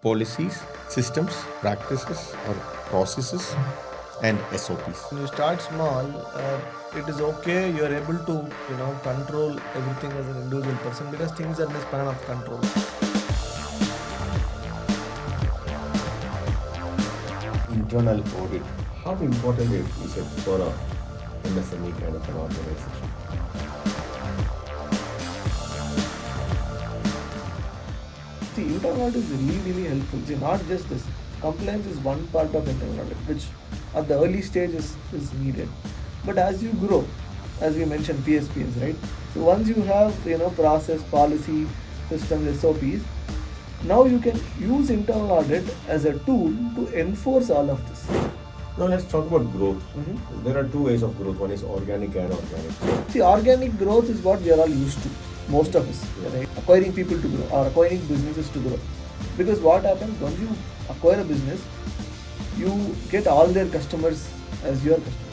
policies, systems, practices, or processes, and SOPs. When you start small, it is okay. You are able to, control everything as an individual person because things are in a span of control. Internal audit. How important is it for a MSME kind of an organization? See, internal audit is really helpful. See, not just this. Compliance is one part of internal audit, which at the early stage is needed. But as you grow, as we mentioned, PSPs, right? So once you have, process, policy, systems, SOPs, now you can use internal audit as a tool to enforce all of this. Now let's talk about growth. There are two ways of growth. One is organic and organic. See, organic growth is what we are all used to, most of us, right? Acquiring people to grow or acquiring businesses to grow. Because what happens once you acquire a business, you get all their customers as your customers.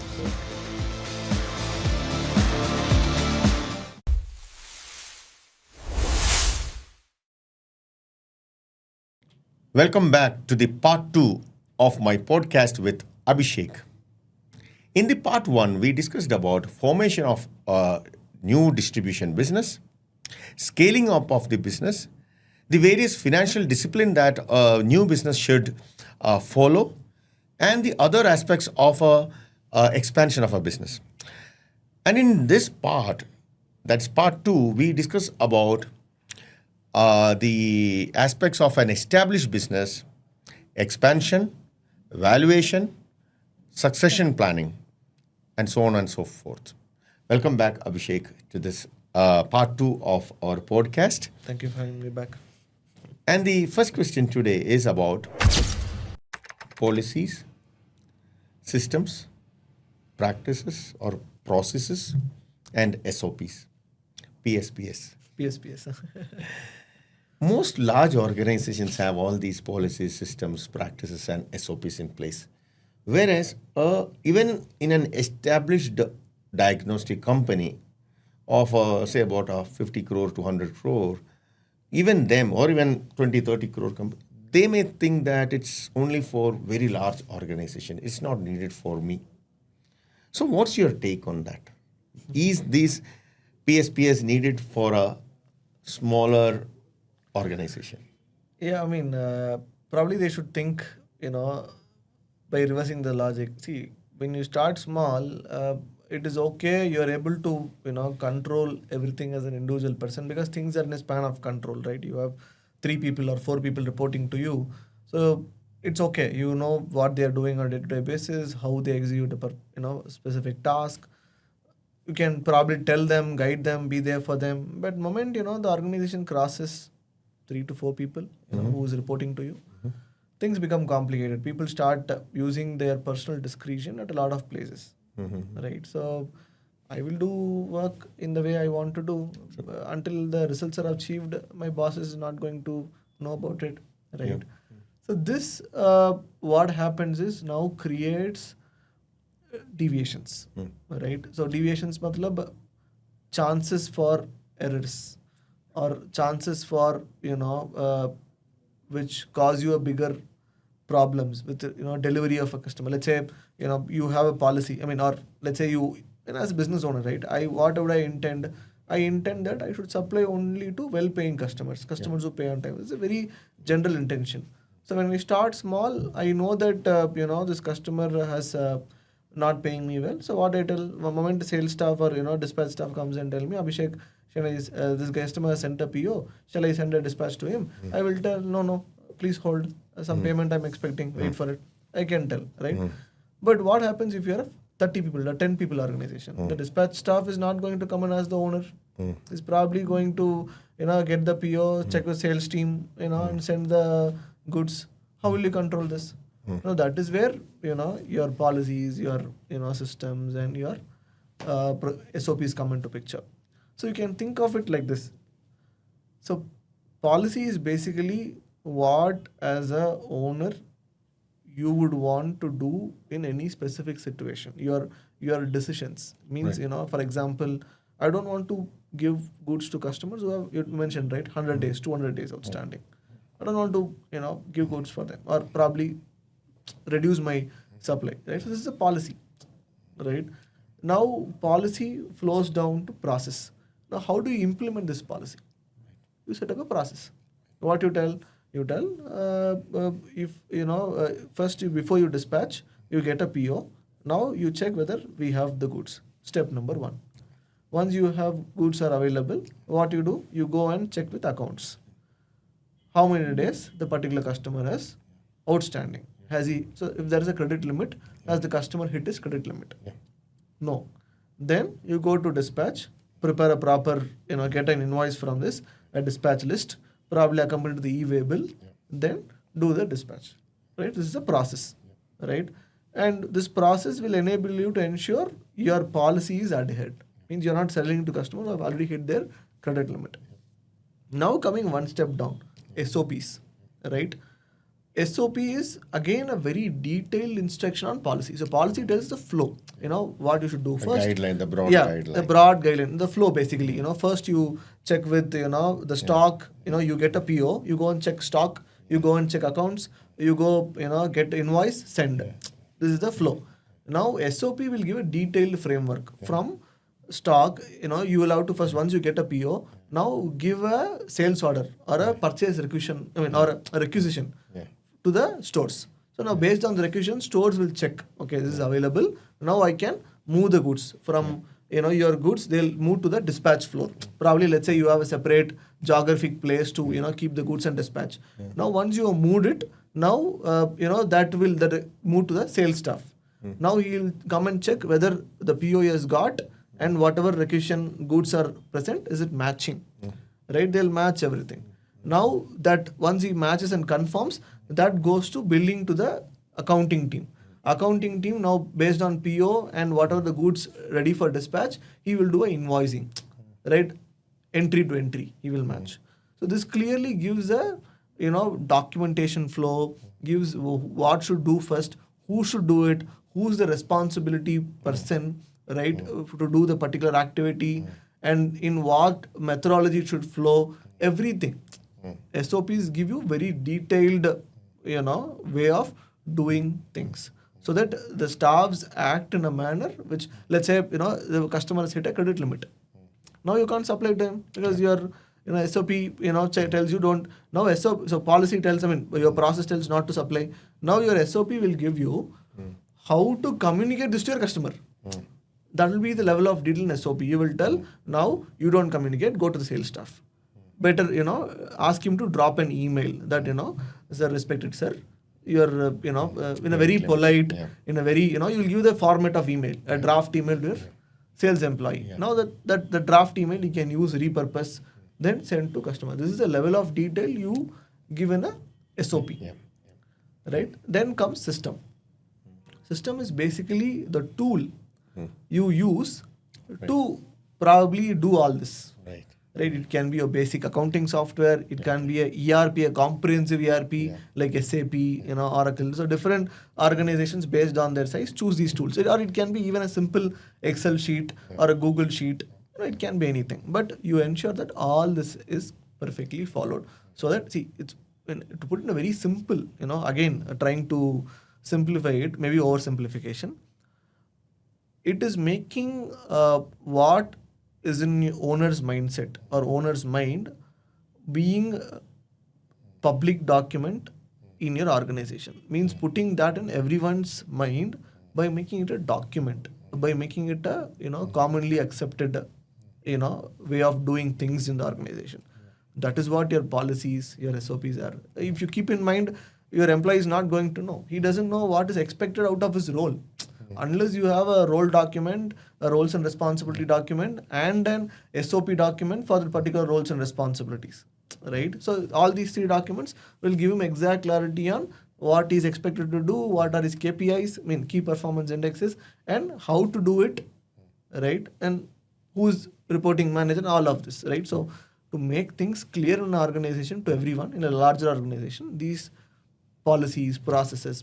Welcome back to the part 2 of my podcast with Abisheik. In the part 1, we discussed about formation of a new distribution business, scaling up of the business, the various financial discipline that a new business should follow, and the other aspects of a expansion of a business. And in this part, that's part 2, we discuss about the aspects of an established business, expansion, valuation, succession planning, and so on and so forth. Welcome back, Abisheik, to this part 2 of our podcast. Thank you for having me back. And the first question today is about policies, systems, practices or processes, and SOPs, PSPS. PSPS. Most large organizations have all these policies, systems, practices, and SOPs in place. Whereas, even in an established diagnostic company of, say, about 50 crore to 100 crore, even them, or even 20, 30 crore company, they may think that it's only for very large organization. It's not needed for me. So what's your take on that? Is this PSPS needed for a smaller organization? Yeah, I mean, probably they should think, by reversing the logic. See, when you start small, it is okay. You are able to, control everything as an individual person because things are in a span of control, right? You have 3 people or 4 people reporting to you. So it's okay. You know what they are doing on a day-to-day basis, how they execute a specific task. You can probably tell them, guide them, be there for them. But moment, the organization crosses 3 to 4 people, who is reporting to you, things become complicated. People start using their personal discretion at a lot of places, right? So I will do work in the way I want to do. Until the results are achieved, my boss is not going to know about it, right? Yeah. So this, what happens is now creates deviations, right? So deviations matlab chances for errors or chances for which cause you a bigger problems with delivery of a customer. Let's say you have a policy, or let's say you as a business owner, right? Whatever I intend that I should supply only to well-paying customers who pay on time. It's a very general intention. So when we start small, I know that this customer has not paying me well. So what I tell, one moment the sales staff or dispatch staff comes and tell me, Abhishek, this customer has sent a PO, shall I send a dispatch to him? I will tell, no, please hold. Some payment I'm expecting, wait for it. I can tell, right? But what happens if you're a 30 people or 10 people organization? The dispatch staff is not going to come and ask the owner. He's probably going to, get the PO, check with sales team, and send the goods. How will you control this? That is where, your policies, your, systems and your SOPs come into picture. So you can think of it like this. So policy is basically what as a owner you would want to do in any specific situation. Your decisions means, Right. For example, I don't want to give goods to customers who have, you mentioned, right, 100 days, 200 days outstanding. I don't want to, give goods for them or probably reduce my supply, right? So this is a policy, right? Now policy flows down to process. Now how do you implement this policy? You set up a process. What you tell, if first before you dispatch, you get a PO. Now you check whether we have the goods. Step number one. Once you have goods are available, what you do? You go and check with accounts. How many days the particular customer has outstanding? Has he? So if there is a credit limit, has the customer hit his credit limit? Yeah. No. Then you go to dispatch, prepare a proper, get an invoice from this, a dispatch list, probably accompanied to the e-way bill, then do the dispatch. Right? This is a process. Right? And this process will enable you to ensure your policy is adhered. Means you're not selling to customers who have already hit their credit limit. Now coming one step down, SOPs. Right? SOP is again a very detailed instruction on policy. So policy tells the flow, what you should do The first. guideline, the broad Yeah, guideline. the broad guideline, the flow basically. First you check with, the stock, you get a PO, you go and check stock, you go and check accounts, you go, get invoice, send. This is the flow. Now SOP will give a detailed framework from stock, you will have to first, once you get a PO, now give a sales order or a purchase requisition, or a requisition to the stores. So now based on the requisition, stores will check, okay, this is available. Now I can move the goods from, your goods, they'll move to the dispatch floor. Probably let's say you have a separate geographic place to, keep the goods and dispatch. Now once you have moved it, now, that will move to the sales staff. Now he will come and check whether the PO has got and whatever requisition goods are present, is it matching? Right? They'll match everything. Now that once he matches and confirms, that goes to billing to the accounting team. Accounting team now based on PO and whatever the goods ready for dispatch, he will do a invoicing, right? Entry to entry, he will match. So this clearly gives a documentation flow, gives what should do first, who should do it, who's the responsibility person, right, to do the particular activity, and in what methodology it should flow, everything. SOPs give you very detailed, way of doing things, so that the staffs act in a manner which, let's say, the customer has hit a credit limit. Now you can't supply to him because your SOP tells you don't. Now SOP, so policy tells, your process tells not to supply. Now your SOP will give you how to communicate this to your customer. That will be the level of detail in SOP. You will tell, now you don't communicate, go to the sales staff. Better, ask him to drop an email that, sir, respected sir, you're, in a very polite, in a very, you will give the format of email, a draft email to your sales employee. Now that the draft email you can use, repurpose, then send to customer. This is the level of detail you give in a SOP. Right? Then comes system. System is basically the tool you use to probably do all this. Right? It can be a basic accounting software. It can be a ERP, a comprehensive ERP like SAP, Oracle. So different organizations based on their size choose these tools. Or it can be even a simple Excel sheet or a Google sheet. It can be anything. But you ensure that all this is perfectly followed. So that, it's to put in a very simple, again, trying to simplify it, maybe oversimplification. It is making what is in the owner's mindset or owner's mind being public document in your organization. Means putting that in everyone's mind by making it a document, by making it a commonly accepted way of doing things in the organization. That is what your policies, your SOPs are. If you keep in mind, your employee is not going to know. He doesn't know what is expected out of his role. Unless you have a role document, a roles and responsibility document, and an SOP document for the particular roles and responsibilities, right? So all these three documents will give him exact clarity on what he is expected to do, what are his KPIs, key performance indexes, and how to do it, right? And who's reporting manager, all of this, right? So to make things clear in an organization to everyone, in a larger organization, these policies, processes,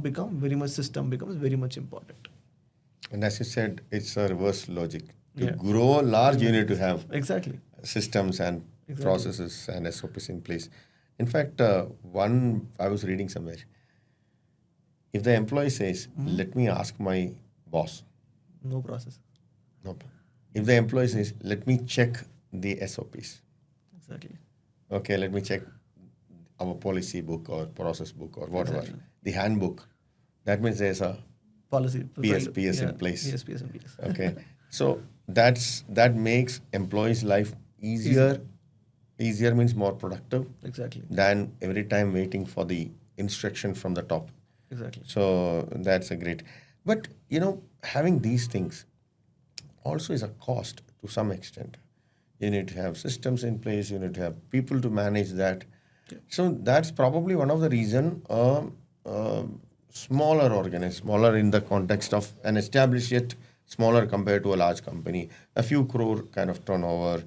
become very much, system becomes very much important. And as you said, it's a reverse logic. To grow large, you need to have exactly systems and processes and SOPs in place. In fact, one I was reading somewhere. If the employee says, "Let me ask my boss," No process. no. If the employee says, "Let me check the SOPs," Exactly. okay, let me check our policy book or process book or whatever, Exactly. the handbook. That means there's a Policy. PS in place. Yes, PS in place. Okay, so that makes employees' life easier. Easier means more productive Exactly. than every time waiting for the instruction from the top. Exactly. So that's a great. But having these things also is a cost to some extent. You need to have systems in place. You need to have people to manage that. Yeah. So that's probably one of the reason smaller organization, smaller in the context of an established yet smaller compared to a large company, a few crore kind of turnover,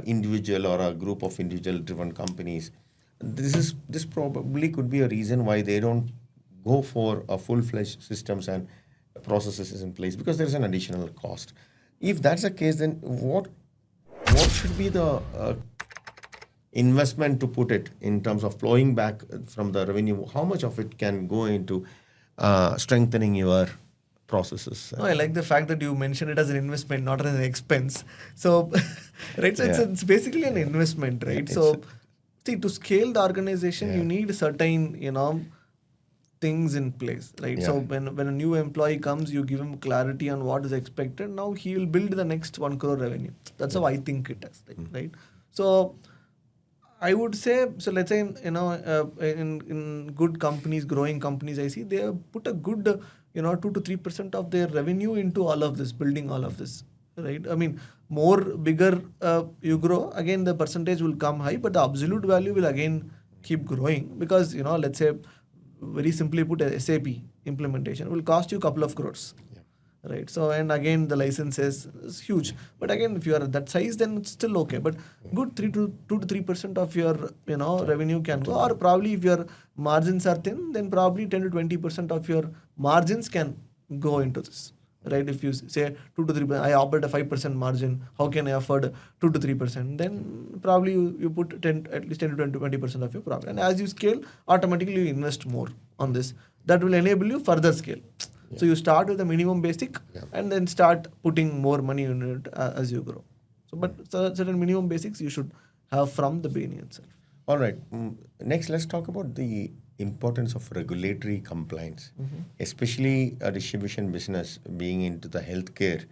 individual or a group of individual driven companies. This probably could be a reason why they don't go for a full-fledged systems and processes in place because there is an additional cost. If that's the case, then what should be the investment to put it in terms of flowing back from the revenue? How much of it can go into strengthening your processes? No, I like the fact that you mentioned it as an investment, not as an expense. So, right, so Yeah. it's basically an investment, Yeah, right? it's So, see, to scale the organization, Yeah. you need certain, things in place, right? So Yeah. when a new employee comes, you give him clarity on what is expected. Now he will build the next 1 crore revenue. That's how I think it is, right? So I would say, so let's say in good companies, growing companies, I see they have put a good 2 to 3% of their revenue into all of this, building all of this, right? I mean, more bigger you grow, again the percentage will come high, but the absolute value will again keep growing because let's say very simply put, a SAP implementation will cost you a couple of crores. Yeah. Right. So, and again, the license is huge. But again, if you are that size, then it's still okay. But good 2 to 3% of your revenue can go, or probably if your margins are thin, then probably 10 to 20% of your margins can go into this. Right. If you say 2 to 3, I operate a 5% margin. How can I afford 2 to 3%? Then probably you put at least 10 to 20% of your profit. And as you scale, automatically you invest more on this. That will enable you further scale. So you start with the minimum basic and then start putting more money in it as you grow. So, but certain minimum basics you should have from the beginning itself. All right. Next, let's talk about the importance of regulatory compliance, especially a distribution business being into the healthcare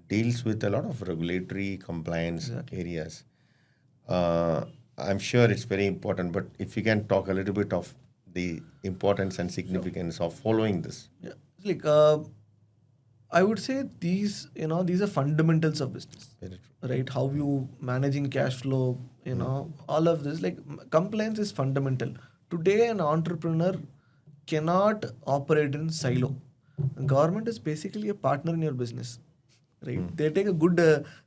deals with a lot of regulatory compliance areas. I'm sure it's very important, but if you can talk a little bit of the importance and significance of following this. Yeah, like I would say these are fundamentals of business, Very true. right? How you managing cash flow, all of this. Like compliance is fundamental. Today, an entrepreneur cannot operate in silo. Government is basically a partner in your business, right? They take a good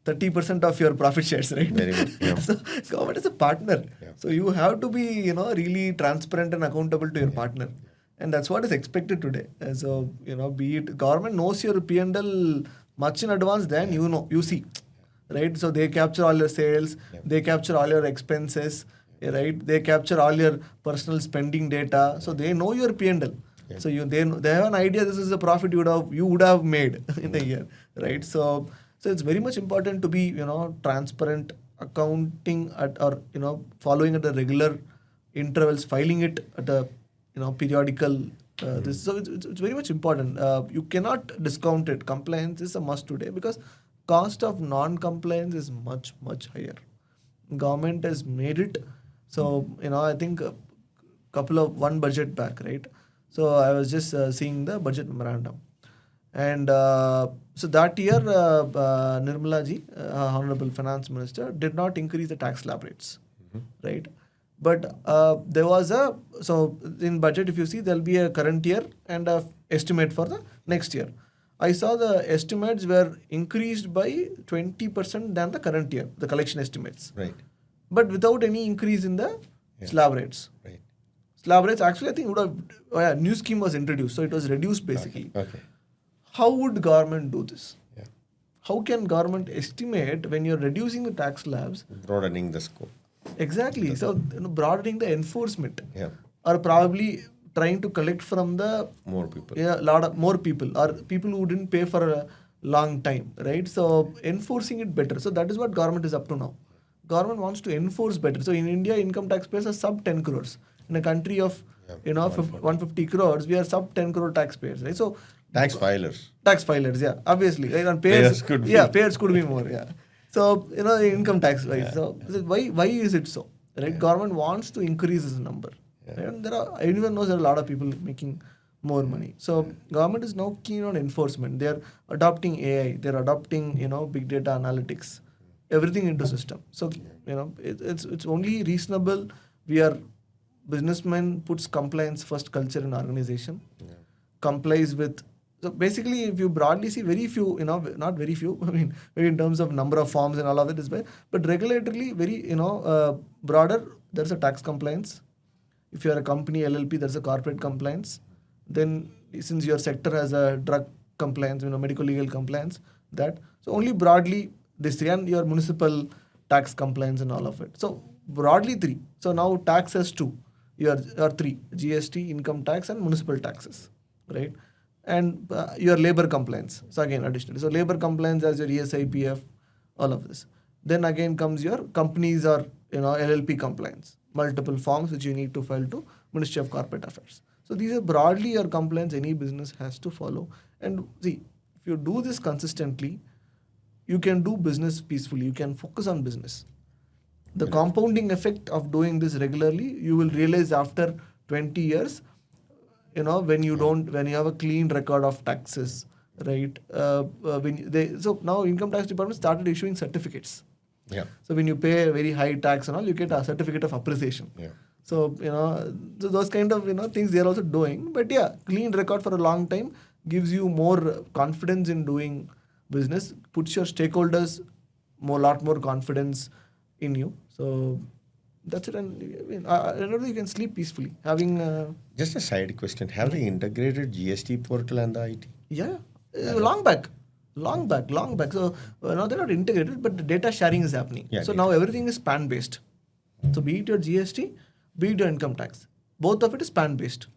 30% of your profit shares, right? Very good. Yeah. So government is a partner. Yeah. So you have to be really transparent and accountable to your partner. And that's what is expected today. So, be it government knows your P&L much in advance than you see, right? So they capture all your sales, they capture all your expenses, right? They capture all your personal spending data. So they know your P&L. So they have an idea this is the profit you would have made in a year, right? So it's very much important to be transparent, accounting or following at a regular intervals, filing it at a periodical. So it's very much important. You cannot discount it. Compliance is a must today because cost of non-compliance is much higher. Government has made it. So I think one budget back, right? So I was just seeing the budget memorandum, and so that year Nirmala ji, Honorable Finance Minister, did not increase the tax slab rates, right? But there was so in budget, if you see, there'll be a current year and a estimate for the next year. I saw the estimates were increased by 20% than the current year, the collection estimates. Right. But without any increase in the slab rates. Right. Slab rates, actually, I think a new scheme was introduced, so it was reduced basically. Okay. How would government do this? Yeah. How can government estimate when you're reducing the tax slabs? Broadening the scope. Exactly. So broadening the enforcement, Yeah. or probably trying to collect from the More people. lot of more people, or people who didn't pay for a long time, right? So enforcing it better. So that is what government is up to now. Government wants to enforce better. So in India, income tax payers are sub 10 crores. In a country of 150 crores, we are sub 10 crore taxpayers, right? So Tax filers. tax filers, yeah, obviously, right? And Payers could be. yeah, payers could be more, yeah. So income tax wise. Yeah. So why is it so, right? Yeah. Government wants to increase this number, Yeah. right? And everyone knows there are a lot of people making more money. So government is now keen on enforcement. They are adopting AI. They are adopting big data analytics, everything into system. So it's only reasonable. We are businessmen puts compliance first culture in organization, complies with. So basically, if you broadly see, very few, not very few, I mean, maybe in terms of number of forms and all of it is bad, but regulatorily, very, broader, there's a tax compliance. If you're a company, LLP, there's a corporate compliance. Then, since your sector has a drug compliance, medical legal compliance, that. So only broadly, this three, and your municipal tax compliance and all of it. So broadly three. So now tax has two. Your three: GST, income tax, and municipal taxes, right? And your labor compliance. So again, additionally, so labor compliance as your ESI, PF, all of this. Then again comes your companies or LLP compliance, multiple forms which you need to file to Ministry of Corporate Affairs. So these are broadly your compliance any business has to follow. And see, if you do this consistently, you can do business peacefully. You can focus on business. The compounding effect of doing this regularly, you will realize after 20 years, when you have a clean record of taxes, right? So now income tax department started issuing certificates. Yeah. So when you pay a very high tax and all, you get a certificate of appreciation. Yeah. So so those kind of things they are also doing. But yeah, clean record for a long time gives you more confidence in doing business, puts your stakeholders lot more confidence in you. So that's it. And I don't know, you can sleep peacefully having. Just a side question. Have they integrated GST portal and the IT? Yeah, long back. So now they're not integrated, but the data sharing is happening. Yeah, so data now everything is PAN based. So be it your GST, be it your income tax, both of it is PAN based.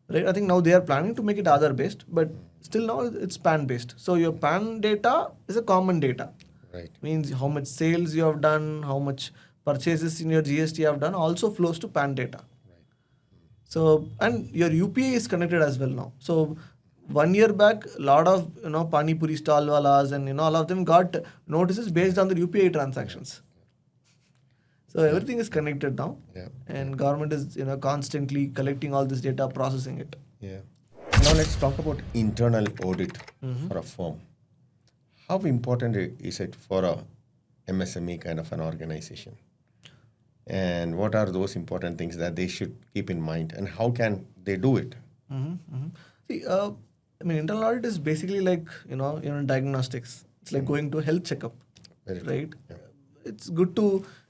Right? I think now they are planning to make it Aadhaar based, but still now it's PAN based. So your PAN data is a common data. Right. Means how much sales you have done, how much purchases in your GST you have done, also flows to PAN data. So, and your UPI is connected as well now. So 1 year back, a lot of Pani Puri stall walas and all of them got notices based on the UPI transactions. So everything is connected now, and government is constantly collecting all this data, processing it. Yeah. Now let's talk about internal audit for a firm. How important is it for a MSME kind of an organization? And what are those important things that they should keep in mind, and how can they do it? See, internal audit is basically like diagnostics. It's like going to a health checkup, right? Yeah.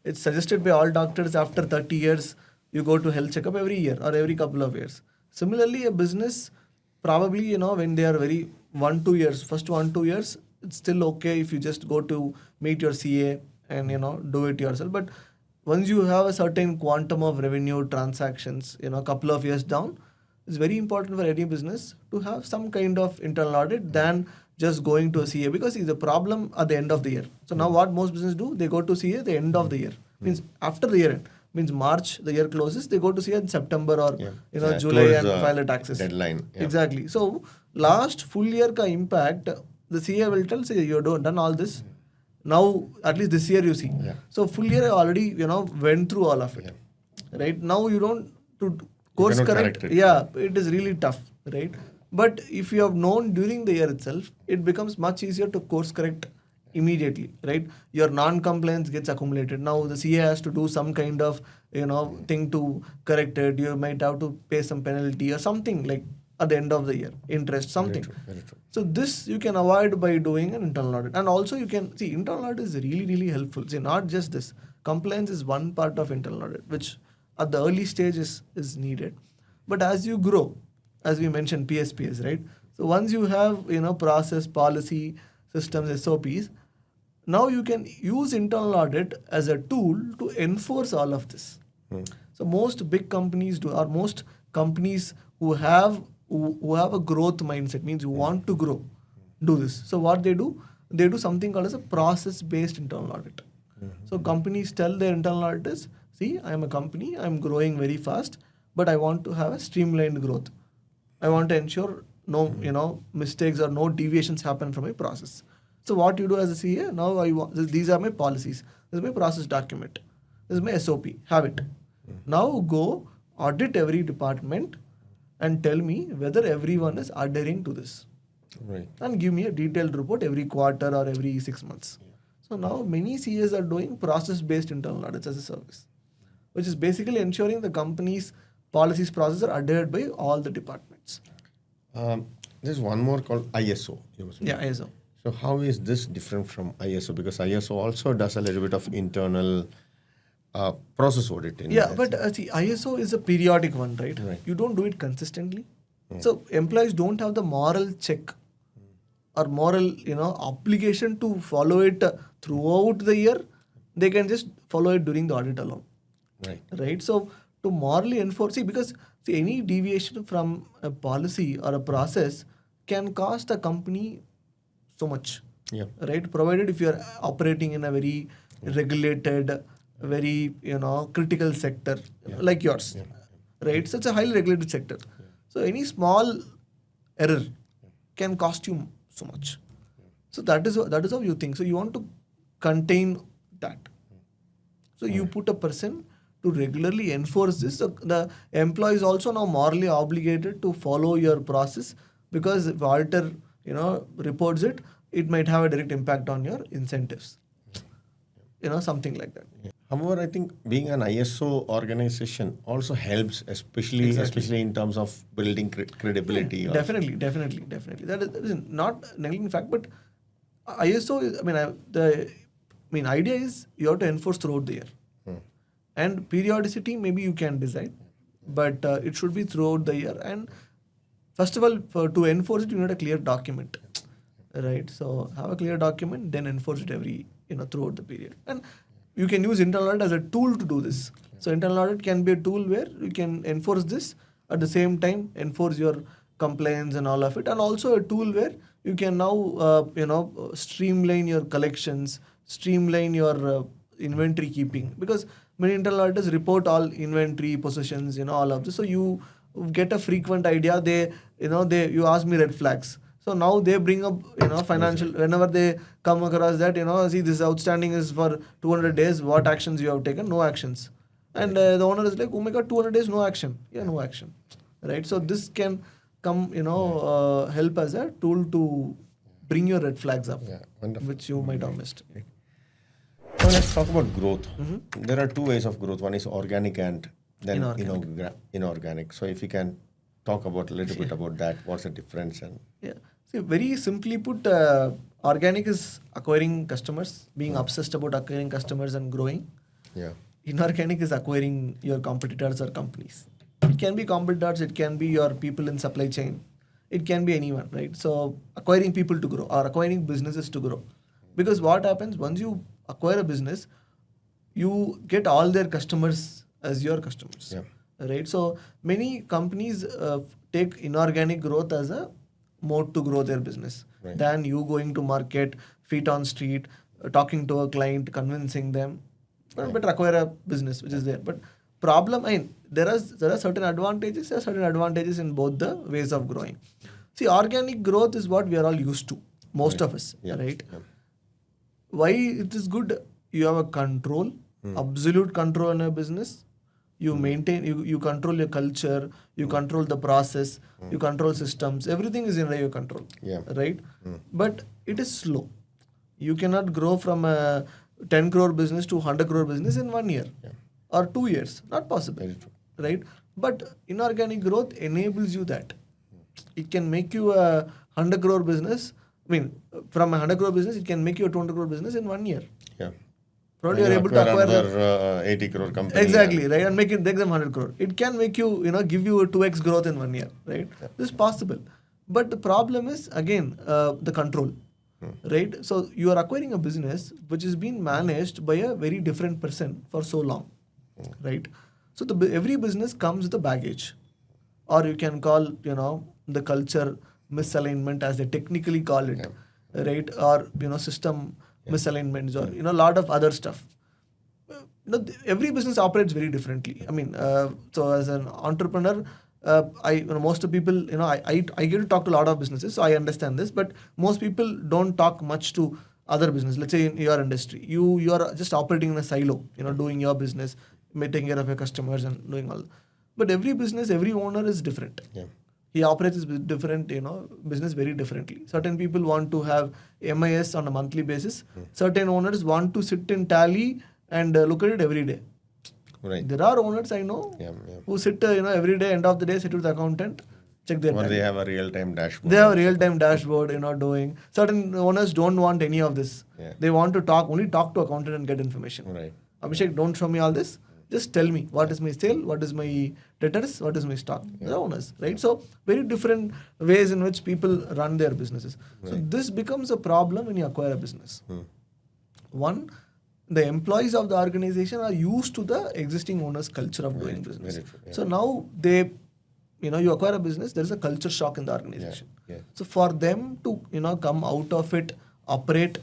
It's suggested by all doctors after 30 years you go to health checkup every year or every couple of years. Similarly, a business probably when they are very 1-2 years, first 1-2 years, it's still okay if you just go to meet your CA and do it yourself. But once you have a certain quantum of revenue transactions, a couple of years down, it's very important for any business to have some kind of internal audit than just going to a CA, because it's a problem at the end of the year. So now what most businesses do, they go to CA at the end of the year. Means after the year end. Means March, the year closes, they go to CA in September or July and file the taxes. Deadline. Yeah. Exactly. So last full year ka impact, the CA will tell, say you done all this. Now at least this year you see. Yeah. So full year already went through all of it. Yeah. Right? Now you don't to course correct. Yeah, it is really tough, right? But if you have known during the year itself, it becomes much easier to course correct immediately, right? Your non-compliance gets accumulated. Now the CA has to do some kind of thing to correct it. You might have to pay some penalty or something like at the end of the year, interest, something. Very true. So this you can avoid by doing an internal audit. And also you can see internal audit is really, really helpful. See, not just this. Compliance is one part of internal audit, which at the early stage is needed. But as you grow, as we mentioned, PSPs, right? So once you have, process, policy, systems, SOPs, now you can use internal audit as a tool to enforce all of this. So most big companies do, or most companies who have a growth mindset, means you want to grow, do this. So what they do something called as a process-based internal audit. So companies tell their internal auditors, see, I am a company, I am growing very fast, but I want to have a streamlined growth. I want to ensure no mistakes or no deviations happen from my process. So what you do as a CA, now these are my policies. This is my process document. This is my SOP. Have it. Now go audit every department and tell me whether everyone is adhering to this. Right. And give me a detailed report every quarter or every 6 months. So now many CAs are doing process-based internal audits as a service, which is basically ensuring the company's policies, processes are adhered by all the departments. There's one more called ISO. Yeah, ISO. So how is this different from ISO? Because ISO also does a little bit of internal process audit. But see, ISO is a periodic one, right? You don't do it consistently. So employees don't have the moral check or moral, obligation to follow it throughout the year. They can just follow it during the audit alone. Right. So to morally enforce, because any deviation from a policy or a process can cost the company so much. Yeah. Right. Provided if you are operating in a very regulated, very critical sector like yours, right? So it's a highly regulated sector. So any small error can cost you so much. So that is how you think. So you want to contain that. So you put a person to regularly enforce this. So the employee is also now morally obligated to follow your process, because if auditor reports it, it might have a direct impact on your incentives. Something like that. However, I think being an ISO organization also helps, especially in terms of building credibility. Definitely. That is not neglecting fact, but ISO is, idea is you have to enforce throughout the year. And periodicity, maybe you can decide, but it should be throughout the year. And first of all, to enforce it, you need a clear document, right? So have a clear document, then enforce it throughout the period. And you can use internal audit as a tool to do this. So internal audit can be a tool where you can enforce this, at the same time enforce your compliance and all of it, and also a tool where you can now streamline your collections, streamline your inventory keeping, because many internal auditors report all inventory positions, all of this. So you get a frequent idea. You ask me red flags. So now they bring up, financial, whenever they come across that, see, this outstanding is for 200 days, what actions you have taken? No actions. And the owner is like, oh my God, 200 days, no action. Yeah, no action. Right? So this can come, help as a tool to bring your red flags up, which you might have missed. Now let's talk about growth. There are two ways of growth. One is organic and then inorganic. So if you can talk about a little bit about that, what's the difference? See, very simply put, organic is acquiring customers, being obsessed about acquiring customers and growing. Inorganic is acquiring your competitors or companies. It can be competitors, it can be your people in supply chain, it can be anyone, right? So acquiring people to grow or acquiring businesses to grow. Because what happens, once you acquire a business, you get all their customers as your customers, right? So many companies take inorganic growth as a mode to grow their business, than you going to market, feet on street, talking to a client, convincing them. Better acquire a business which is there. But there are certain advantages. There are certain advantages in both the ways of growing. See, organic growth is what we are all used to, most of us, right? Why it is good? You have a control, absolute control in your business. You maintain, you control your culture, you control the process, you control systems. Everything is under your control, right? But it is slow. You cannot grow from a 10 crore business to 100 crore business in 1 year or 2 years. Not possible, right? But inorganic growth enables you that. It can make you a 100 crore business. From a 100 crore business, it can make you a 200 crore business in 1 year. Probably you are able to acquire another 80 crore company. Exactly, right? And make them 100 crore. It can make you, give you a 2x growth in 1 year, right? This is possible. But the problem is, again, the control. right? So you are acquiring a business which is being managed by a very different person for so long, right? So every business comes with a baggage, or you can call the culture misalignment as they technically call it, right? Or system misalignments, or a lot of other stuff. Every business operates very differently. I mean, so as an entrepreneur, most of people, I get to talk to a lot of businesses, so I understand this. But most people don't talk much to other business. Let's say in your industry, you are just operating in a silo, doing your business, taking care of your customers and doing all. But every business, every owner is different. Yeah. He operates his different, business very differently. Certain people want to have MIS on a monthly basis. Certain owners want to sit in tally and look at it every day. Right. There are owners I know who sit, every day, end of the day, sit with the accountant, check their Or tally. they have a real-time dashboard. They have a real-time dashboard, doing. Certain owners don't want any of this. Yeah. They want to only talk to accountant and get information. Right. Abisheik, don't show me all this. Just tell me what is my sale, what is my debtors, what is my stock. The owners, right? So very different ways in which people run their businesses. So this becomes a problem when you acquire a business. One, the employees of the organization are used to the existing owner's culture of doing business. Very true, yeah. So now they, you acquire a business, there is a culture shock in the organization. Yeah. So for them to, come out of it, operate,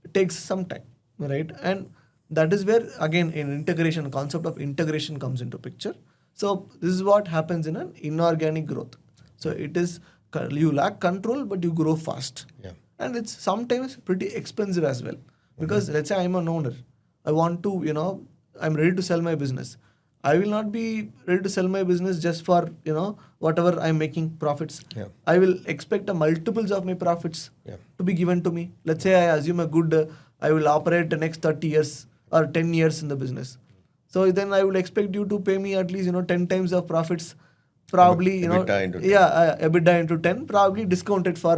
it takes some time, right? And that is where, again, concept of integration comes into picture. So this is what happens in an inorganic growth. So it is, you lack control, but you grow fast. Yeah. And it's sometimes pretty expensive as well. Because let's say I'm an owner. I want to, I'm ready to sell my business. I will not be ready to sell my business just for, whatever I'm making profits. Yeah. I will expect a multiples of my profits to be given to me. Let's say I assume I will operate the next 30 years or 10 years in the business. So then I would expect you to pay me at least, 10 times of profits. Probably, EBITDA into 10. EBITDA into 10, probably discounted for,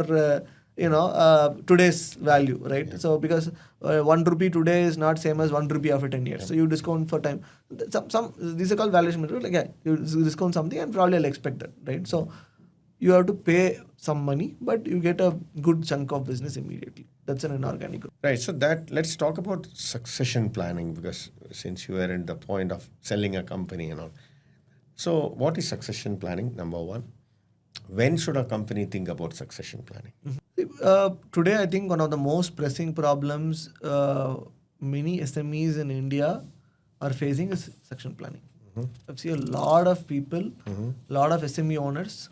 today's value, right? Yeah. So because 1 rupee today is not same as 1 rupee after 10 years. So you discount for time. Some these are called valuation method. Like, you discount something and probably I'll expect that, right? So you have to pay some money, but you get a good chunk of business immediately. That's an inorganic growth. Right. So let's talk about succession planning, because since you are at the point of selling a company and all. So what is succession planning? Number one, when should a company think about succession planning? Today, I think one of the most pressing problems many SMEs in India are facing is succession planning. I've seen a lot of people, lot of SME owners.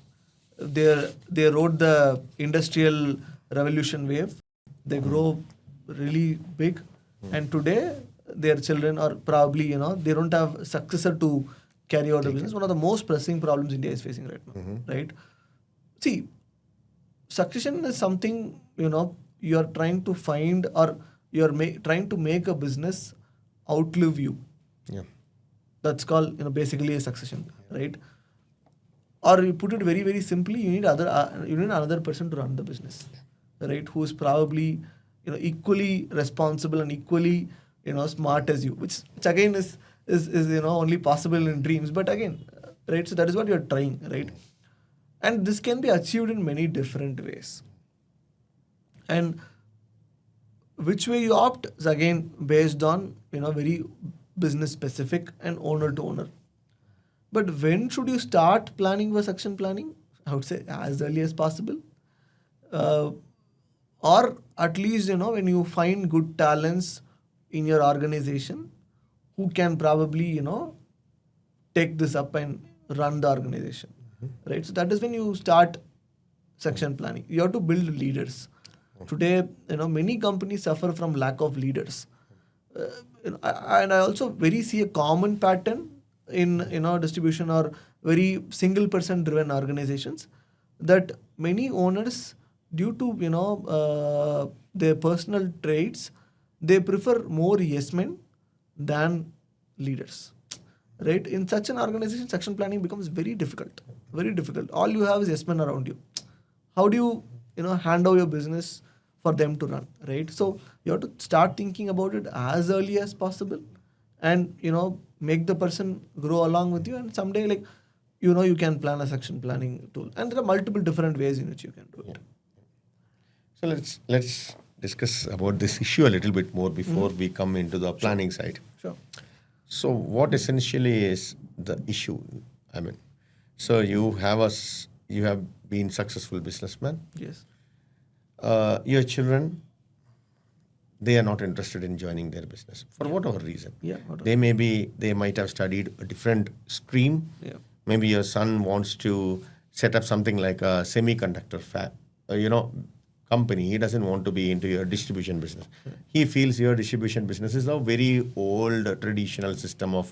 They rode the industrial revolution wave. They grow really big, and today their children are probably they don't have successor to carry out the business. One of the most pressing problems India is facing right now, right? See, succession is something you are trying to find, or you are trying to make a business outlive you. Yeah. That's called basically a succession, right? Or you put it very, very simply, you need another person to run the business, right? Who is probably equally responsible and equally smart as you, which again is only possible in dreams. But again, right? So that is what you are trying, right? And this can be achieved in many different ways. And which way you opt is again based on very business specific and owner to owner. But when should you start planning for succession planning? I would say as early as possible. Or at least, when you find good talents in your organization who can probably, take this up and run the organization, right? So that is when you start succession planning. You have to build leaders. Today, many companies suffer from lack of leaders. And I also see a common pattern in distribution or very single person driven organizations, that many owners, due to their personal traits, they prefer more yes men than leaders, right? In such an organization, succession planning becomes very difficult. All you have is yes men around you. How do you hand over your business for them to run, right? So you have to start thinking about it as early as possible, and make the person grow along with you, and someday you can plan a succession planning tool. And there are multiple different ways in which you can do it. So let's discuss about this issue a little bit more before we come into the planning side. Sure. So what essentially is the issue? I mean, so you have been successful businessman. Yes. Your children, they are not interested in joining their business for whatever reason. Yeah. Whatever. They might have studied a different stream. Yeah. Maybe your son wants to set up something like a semiconductor company. He doesn't want to be into your distribution business. He feels your distribution business is a very old traditional system of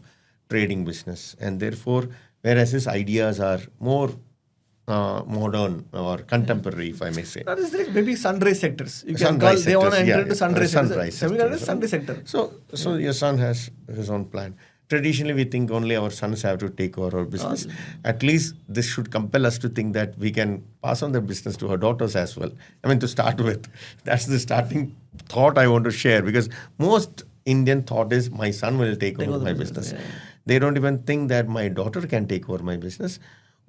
trading business, and therefore, whereas his ideas are more modern or contemporary, if I may say. That is like maybe sunrise sectors. You can Sunrise call, they want to sectors, enter yeah, into sunrise sunrise sectors. sectors. Sunrise sector. So your son has his own plan. Traditionally, we think only our sons have to take over our business. At least this should compel us to think that we can pass on the business to our daughters as well. I mean, to start with, that's the starting thought I want to share, because most Indian thought is my son will take over my business. Yeah. They don't even think that my daughter can take over my business,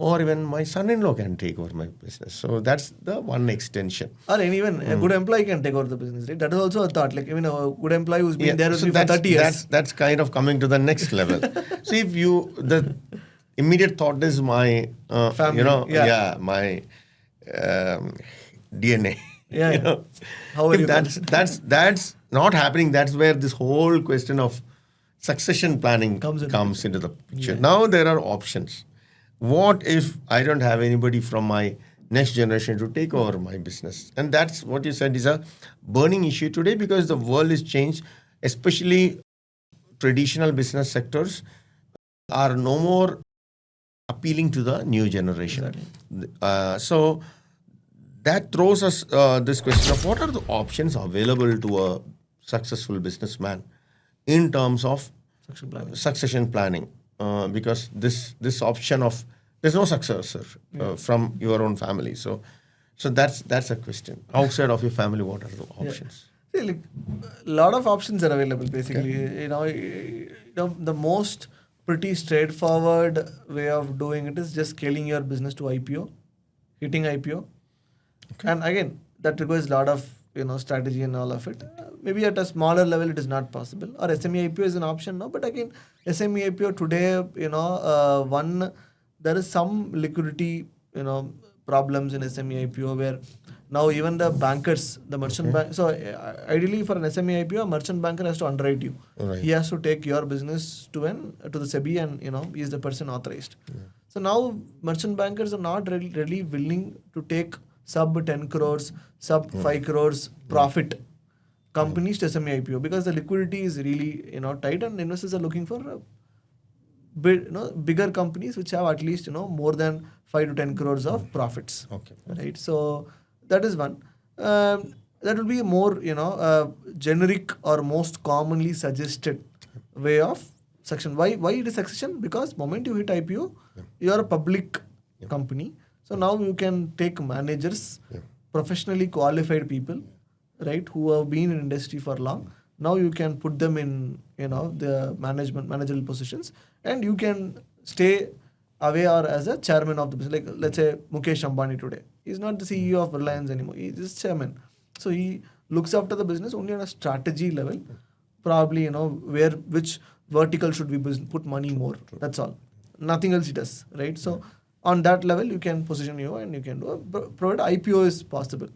or even my son-in-law can take over my business. So that's the one extension. Or even a good employee can take over the business, right? That is also a thought. Like even a good employee who's been there with me for 30 years. That's kind of coming to the next level. So if the immediate thought is my, Family, my DNA. Yeah, You know, How are if you? that's not happening, that's where this whole question of succession planning comes into the picture. Yeah. Now there are options. What if I don't have anybody from my next generation to take over my business? And that's what you said is a burning issue today, because the world is changed, especially traditional business sectors are no more appealing to the new generation. So that throws us this question of what are the options available to a successful businessman in terms of succession planning. Because this option of there's no successor from your own family. So that's a question. Outside of your family, what are the options? See, like, a lot of options are available basically. You know, the most pretty straightforward way of doing it is just scaling your business to IPO, hitting IPO. And again, that requires a lot of strategy and all of it. Maybe at a smaller level it is not possible. Or SME IPO is an option now, but again, SME IPO today, there is some liquidity, problems in SME IPO where now even the bankers, the merchant bank. So ideally for an SME IPO, a merchant banker has to underwrite you. Right. He has to take your business to the SEBI, and he is the person authorized. So now merchant bankers are not really willing to take sub 10 crores, sub 5 crores profit companies to SME IPO, because the liquidity is really tight, and investors are looking for bigger companies which have at least more than 5 to 10 crores of profits. Okay. Right. So that is one. That will be a more generic or most commonly suggested way of succession. Why it is succession? Because moment you hit IPO, you are a public company. So now you can take managers, professionally qualified people, right, who have been in industry for long. Now you can put them in the managerial positions, and you can stay away or as a chairman of the business. Like let's say Mukesh Ambani today, he's not the CEO of Reliance anymore. He's just chairman. So he looks after the business only on a strategy level. Probably which vertical should we put money more. That's all. Nothing else he does, right? So on that level, you can position and you can do provided IPO is possible.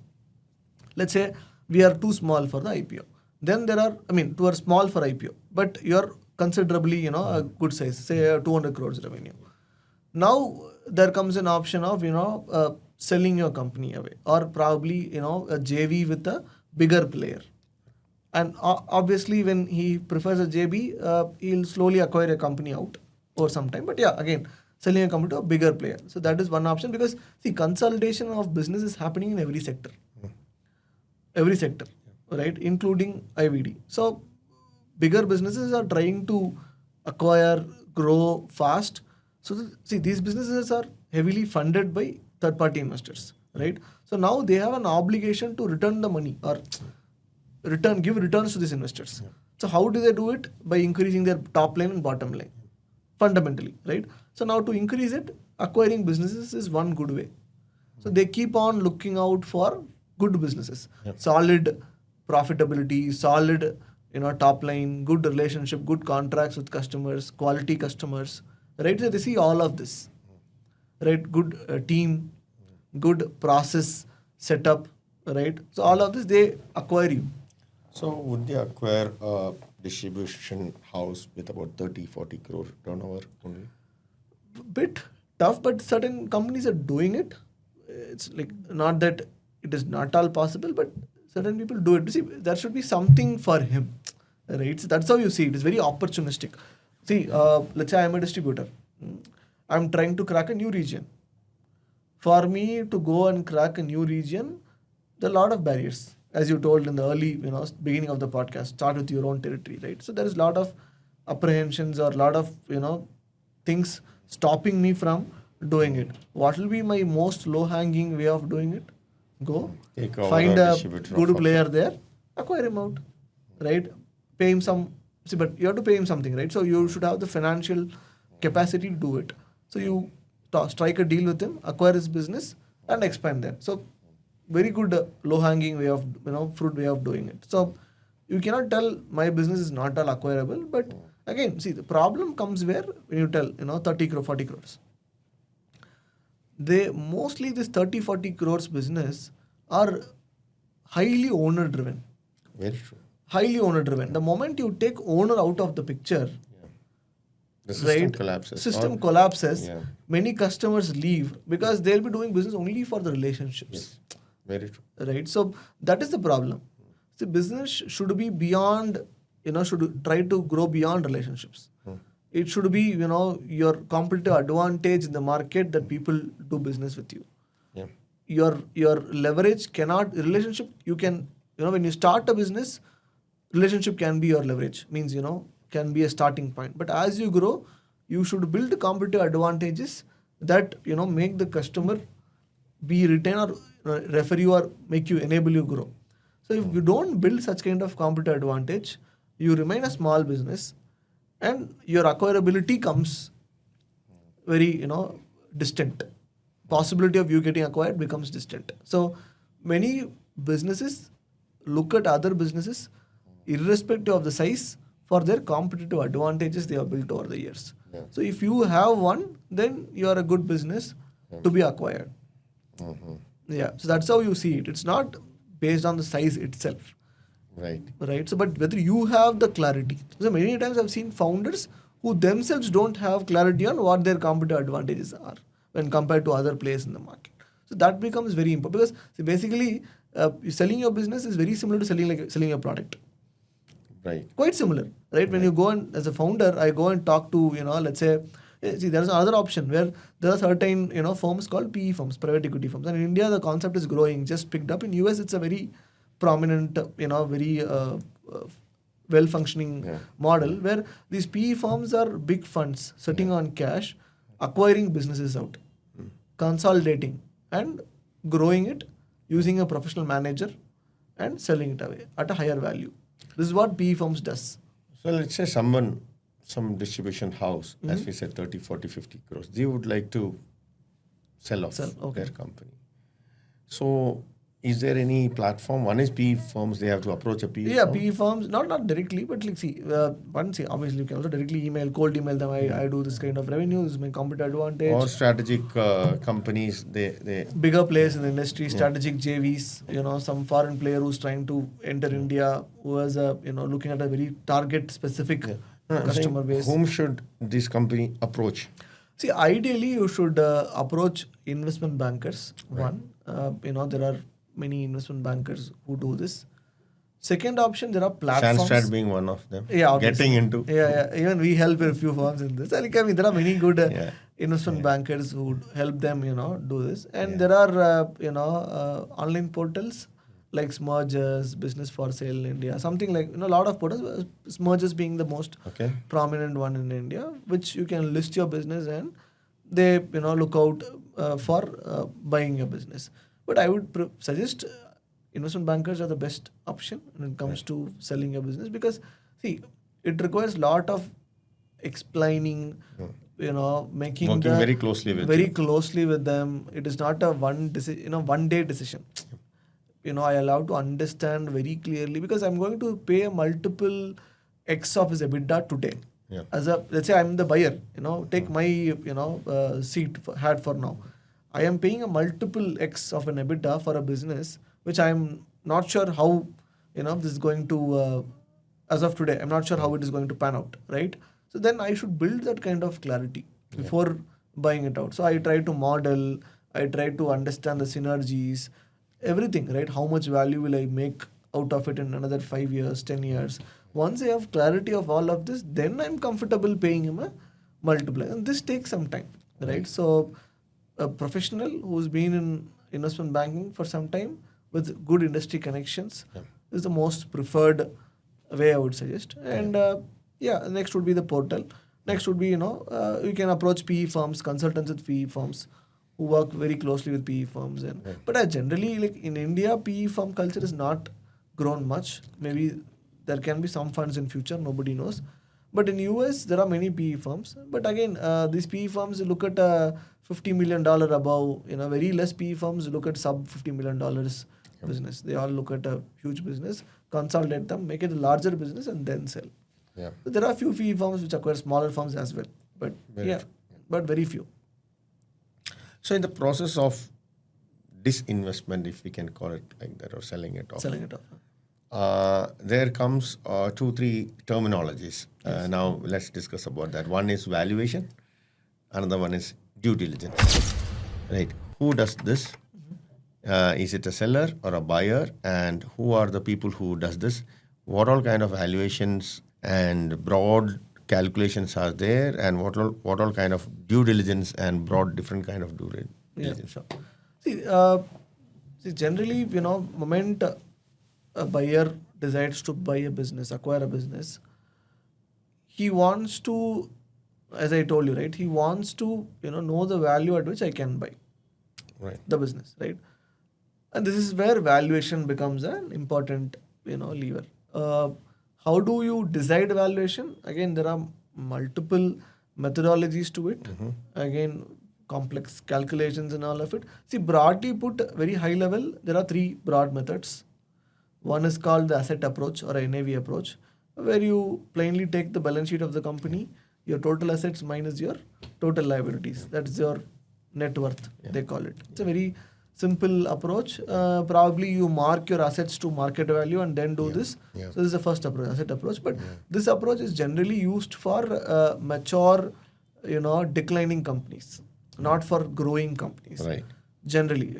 Let's say we are too small for the IPO. Then we are small for IPO, but you're considerably, a good size, say 200 crores revenue. Now there comes an option of, selling your company away, or probably, a JV with a bigger player. And obviously when he prefers a JV, he'll slowly acquire a company out over some time. But yeah, again, selling a company to a bigger player. So that is one option, because the consolidation of business is happening in every sector. Every sector, right? Including IVD. So bigger businesses are trying to acquire, grow fast. So these businesses are heavily funded by third-party investors, right? So now they have an obligation to return the money, or give returns to these investors. So how do they do it? By increasing their top line and bottom line, fundamentally, right? So now to increase it, acquiring businesses is one good way. So they keep on looking out for good businesses, Yep. solid profitability, solid top line, good relationship, good contracts with customers, quality customers, right? So they see all of this, right? Good team, good process setup, right? So all of this they acquire you. So would they acquire a distribution house with about 30-40 crore turnover only? Bit tough, but certain companies are doing it. It's like not that it is not all possible, but certain people do it. See, there should be something for him, right? So that's how you see it. It's very opportunistic. See, let's say I'm a distributor. I'm trying to crack a new region. For me to go and crack a new region, there are a lot of barriers. As you told in the early, beginning of the podcast, start with your own territory, right? So there is a lot of apprehensions or a lot of, things stopping me from doing it. What will be my most low-hanging way of doing it? Go, Take over find a a distributor good of a player there, acquire him out, right? Pay him some, see, but you have to pay him something, right? So you should have the financial capacity to do it. So you strike a deal with him, acquire his business, and expand there. So very good low-hanging way of, fruit way of doing it. So you cannot tell my business is not all acquirable, but again, see, the problem comes where when you tell, 30 crore, 40 crores. They mostly this 30-40 crores business are highly owner driven. Very true. Highly owner driven. The moment you take owner out of the picture, The system right, collapses. system Or- collapses. Yeah. Many customers leave because they'll be doing business only for the relationships. Yes. Very true. Right? So that is the problem. The business should be beyond, should try to grow beyond relationships. It should be, your competitive advantage in the market that people do business with you. Yeah. Your leverage cannot, relationship, you can, when you start a business, relationship can be your leverage, means, can be a starting point. But as you grow, you should build competitive advantages that, make the customer be retain or refer you or make you enable you grow. So if you don't build such kind of competitive advantage, you remain a small business and your acquirability comes very, distant. Possibility of you getting acquired becomes distant. So many businesses look at other businesses irrespective of the size for their competitive advantages they have built over the years. Yeah. So if you have one, then you are a good business to be acquired. Mhm. Yeah, so that's how you see it. It's not based on the size itself, Right. right? So, but whether you have the clarity. So many times I've seen founders who themselves don't have clarity on what their competitive advantages are when compared to other players in the market. So that becomes very important because see, basically selling your business is very similar to selling a product. Right. Quite similar, right? When you go and as a founder, I go and talk to, let's say, see, there's another option where there are certain, firms called PE firms, private equity firms. And in India, the concept is growing, just picked up. In US, it's a very prominent, very well-functioning Yeah. model where these PE firms are big funds sitting on cash, acquiring businesses out, consolidating and growing it using a professional manager and selling it away at a higher value. This is what PE firms does. So let's say some distribution house, as we said, 30, 40, 50 crores, they would like to sell off okay. their company. So is there any platform? One is PE firms, they have to approach a PE Yeah, firm. PE firms, not directly, but like see, obviously you can also directly cold email them. I do this kind of revenue, this is my competitive advantage. Or strategic companies, they Bigger players in the industry, strategic JVs, some foreign player who's trying to enter India, who has a, looking at a very target specific customer base. Whom should this company approach? See, ideally you should approach investment bankers. One, there are many investment bankers who do this. Second option, there are platforms. Sandstad being one of them. Yeah, obviously. Getting into. Yeah. Even we help a few firms in this. There are many good Yeah. investment bankers who would help them, do this. And there are, online portals like Smurgers, Business for Sale in India, something like, a lot of portals. Smurgers being the most prominent one in India, which you can list your business and they, look out for buying your business. But I would suggest investment bankers are the best option when it comes to selling your business because, see, it requires a lot of explaining, making Working very closely with closely with them. It is not a one day decision. I allow to understand very clearly, because I'm going to pay a multiple X of his EBITDA today. Yeah. Let's say I'm the buyer, take my, hat for now. I am paying a multiple X of an EBITDA for a business, which I'm not sure how, this is going to, as of today, I'm not sure how it is going to pan out, right? So then I should build that kind of clarity before buying it out. So I try to model, I try to understand the synergies, everything, right? How much value will I make out of it in another 5 years, 10 years? Once I have clarity of all of this, then I'm comfortable paying him a multiplier. And this takes some time, right? So a professional who's been in investment banking for some time with good industry connections is the most preferred way I would suggest. And next would be the portal. Next would be, you can approach PE firms, consultants with PE firms who work very closely with PE firms. But generally, like in India, PE firm culture is not grown much. Maybe there can be some funds in future, nobody knows. But in US, there are many PE firms. But again, these PE firms look at $50 million above. Very less PE firms look at sub $50 million business. They all look at a huge business, consolidate them, make it a larger business, and then sell. Yeah. So there are few PE firms which acquire smaller firms as well. But but very few. So in the process of disinvestment, if we can call it like that, or selling it off. There comes 2-3 terminologies. Now let's discuss about that. One is valuation, another one is due diligence. Right? Who does this? Is it a seller or a buyer? And who are the people who does this? What all kind of valuations and broad calculations are there? And what all kind of due diligence and broad different kind of due diligence? See, generally, moment a buyer decides to buy a business, acquire a business, he wants to, as I told you, right, he wants to, know the value at which I can buy the business, right? And this is where valuation becomes an important, lever. How do you decide valuation? Again, there are multiple methodologies to it. Again, complex calculations and all of it. See, broadly put, very high level, there are 3 broad methods. One is called the asset approach or a NAV approach, where you plainly take the balance sheet of the company, your total assets minus your total liabilities. That's your net worth, they call it. It's a very simple approach. Probably you mark your assets to market value and then do this. So this is the first approach, asset approach. But this approach is generally used for mature, declining companies, not for growing companies. Right. Generally,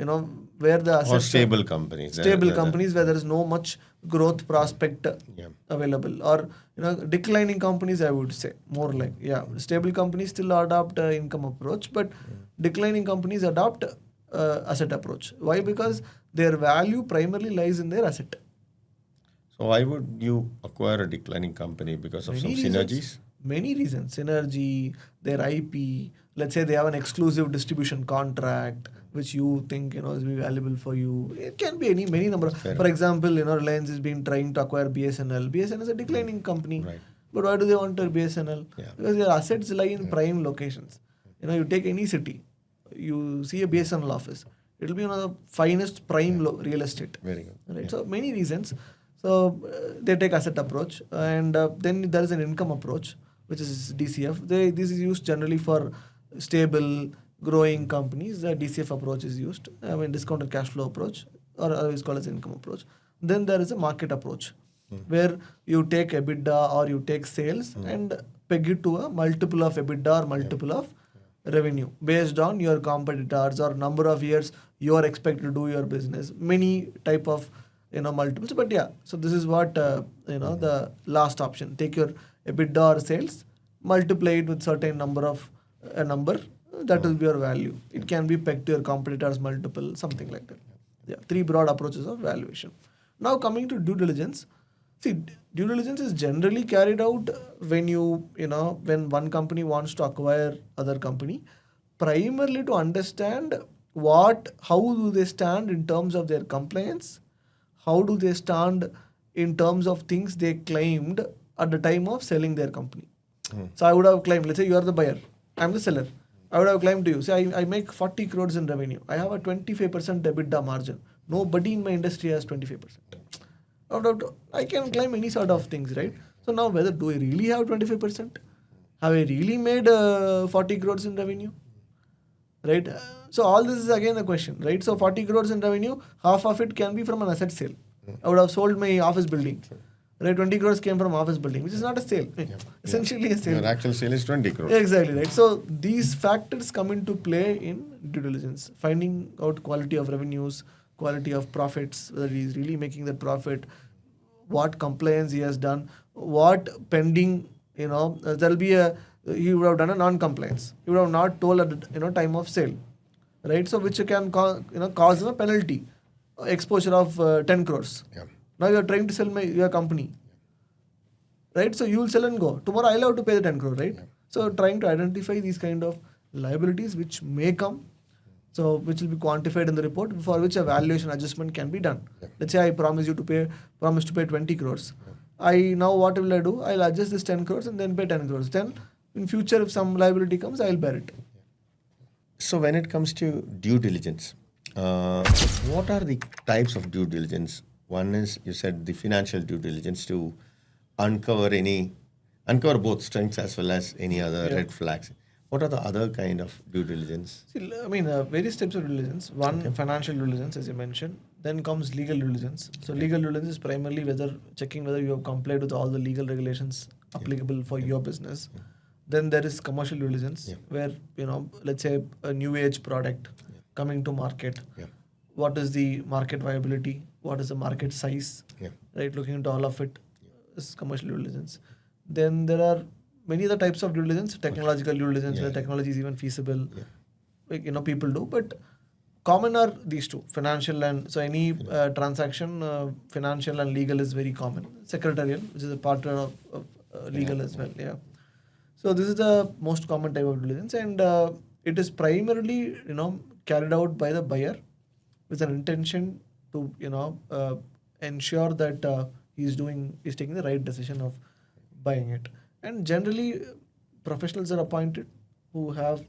where the assets or stable companies. Stable companies where there is no much growth prospect available, or declining companies, I would say more like stable companies still adopt income approach, but declining companies adopt asset approach. Why? Because their value primarily lies in their asset. So why would you acquire a declining company? Because of some synergies? Many reasons. Synergy, their IP. Let's say they have an exclusive distribution contract, which you think is very valuable for you. It can be many number. For example, Reliance has been trying to acquire BSNL. BSNL is a declining company. Right. But why do they want to BSNL? Because their assets lie in prime locations. You take any city, you see a BSNL office. It will be one of the finest prime real estate. Very good. Right. So many reasons. So they take asset approach, and then there is an income approach, which is DCF. This is used generally for stable, growing companies. The DCF approach is used. Discounted cash flow approach, or otherwise called as income approach. Then there is a market approach, where you take EBITDA or you take sales and peg it to a multiple of EBITDA or multiple of revenue based on your competitors or number of years you are expected to do your business. Many type of multiples, but so this is what the last option. Take your EBITDA or sales, multiply it with certain number of a number, that will be your value. It can be pegged to your competitors multiple, something like that. 3 broad approaches of valuation. Now coming to due diligence. See, due diligence is generally carried out when when one company wants to acquire other company, primarily to understand how do they stand in terms of their compliance, how do they stand in terms of things they claimed at the time of selling their company. So I would have claimed, let's say you are the buyer, I'm the seller. I would have claimed to you, say I make 40 crores in revenue. I have a 25% EBITDA margin. Nobody in my industry has 25%. No doubt, I can claim any sort of things, right? So now whether do I really have 25%? Have I really made 40 crores in revenue? Right? So all this is again a question, right? So 40 crores in revenue, half of it can be from an asset sale. I would have sold my office building. Right? 20 crores came from office building, which is not a sale. Essentially a sale. Your actual sale is 20 crores. Exactly, right? So these factors come into play in due diligence. Finding out quality of revenues, quality of profits, whether he is really making that profit, what compliance he has done, what pending, there'll be he would have done a non-compliance. He would have not told at the time of sale, right? So which can cause him a penalty, exposure of 10 crores. Yeah. Now you are trying to sell your company, right? So you will sell and go. Tomorrow I'll have to pay the 10 crore, right? So trying to identify these kind of liabilities which may come, so which will be quantified in the report, for which a valuation adjustment can be done. Let's say I promise to pay 20 crores. Now what will I do? I'll adjust this 10 crores and then pay 10 crores. Then in future if some liability comes, I'll bear it. So when it comes to due diligence, what are the types of due diligence? One is, you said, the financial due diligence to uncover both strengths as well as any other red flags. What are the other kind of due diligence? See, various types of due diligence. One, financial due diligence, as you mentioned. Then comes legal due diligence. So legal due diligence is primarily checking whether you have complied with all the legal regulations applicable for your business. Then there is commercial due diligence, where, let's say a new age product coming to market. What is the market viability? What is the market size? Right, looking into all of it is commercial due diligence. Then there are many other types of due diligence, technological due diligence, where technology is even feasible. People do, but common are these two, financial and, so any transaction, financial and legal is very common. Secretarial, which is a part of legal as well. So this is the most common type of due diligence, and it is primarily carried out by the buyer with an intention to ensure that he's taking the right decision of buying it. And generally professionals are appointed who have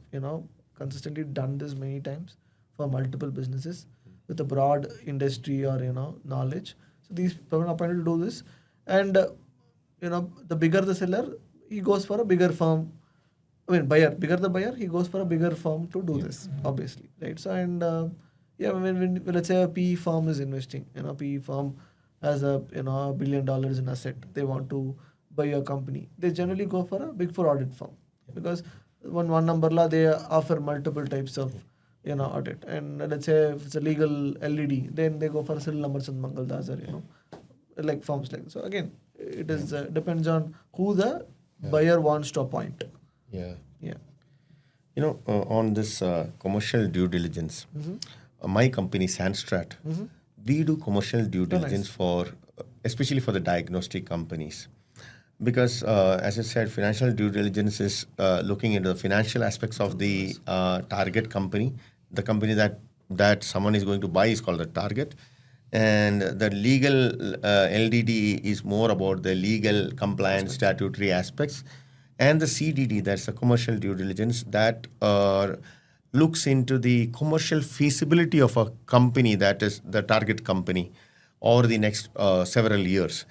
consistently done this many times for multiple businesses with a broad industry or knowledge. So these people are appointed to do this, and the bigger the seller, he goes for a bigger firm. Bigger the buyer, he goes for a bigger firm to do this, obviously, right? So, and when let's say a PE firm is investing, PE firm has a $1 billion in asset, they want to buy a company, they generally go for a big four audit firm, because one number la, they offer multiple types of audit. And let's say if it's a legal LED, then they go for a Civil Numbers and Mangaldas, or like firms like. So again, it is depends on who the buyer wants to appoint. On this commercial due diligence, my company Sandstrat, we do commercial due diligence for, especially for the diagnostic companies. Because as I said, financial due diligence is looking into the financial aspects of the target company. The company that someone is going to buy is called the target. And the legal LDD is more about the legal compliance statutory aspects. And the CDD, that's the commercial due diligence, that looks into the commercial feasibility of a company, that is the target company, over the next several years.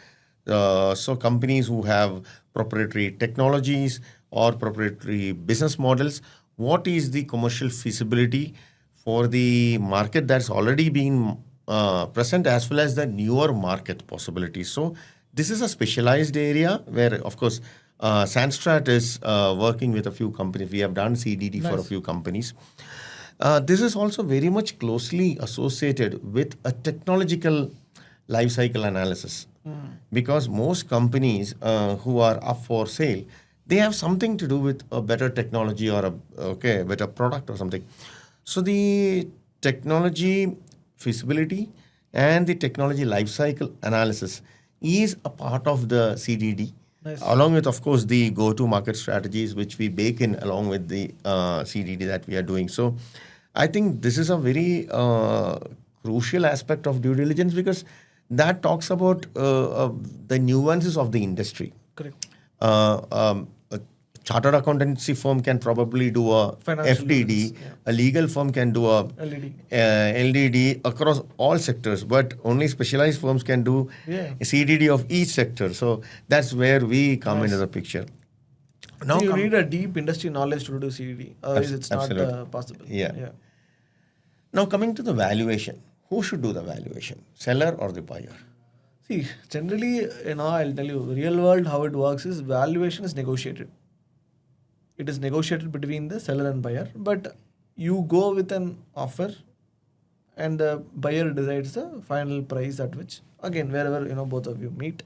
So companies who have proprietary technologies or proprietary business models, what is the commercial feasibility for the market that's already been present, as well as the newer market possibilities. So this is a specialized area where, of course, Sandstrat is working with a few companies. We have done CDD for a few companies. This is also very much closely associated with a technological life cycle analysis. Because most companies who are up for sale, they have something to do with a better technology or a better product or something. So the technology feasibility and the technology life cycle analysis is a part of the CDD, along with, of course, the go-to-market strategies, which we bake in along with the CDD that we are doing. So I think this is a very crucial aspect of due diligence, because that talks about the nuances of the industry. Correct. A chartered accountancy firm can probably do a Financial FDD, diligence, yeah. a legal firm can do a LED. LDD across all sectors, but only specialized firms can do Yeah. a CDD of each sector. So that's where we come Nice. into the picture. So you need a deep industry knowledge to do CDD, otherwise it's not absolutely. possible. Yeah. Now coming to the valuation, who should do the valuation, seller or the buyer? See, generally, I'll tell you, real world how it works is valuation is negotiated. It is negotiated between the seller and buyer, but you go with an offer and the buyer decides the final price at which, again, wherever, both of you meet.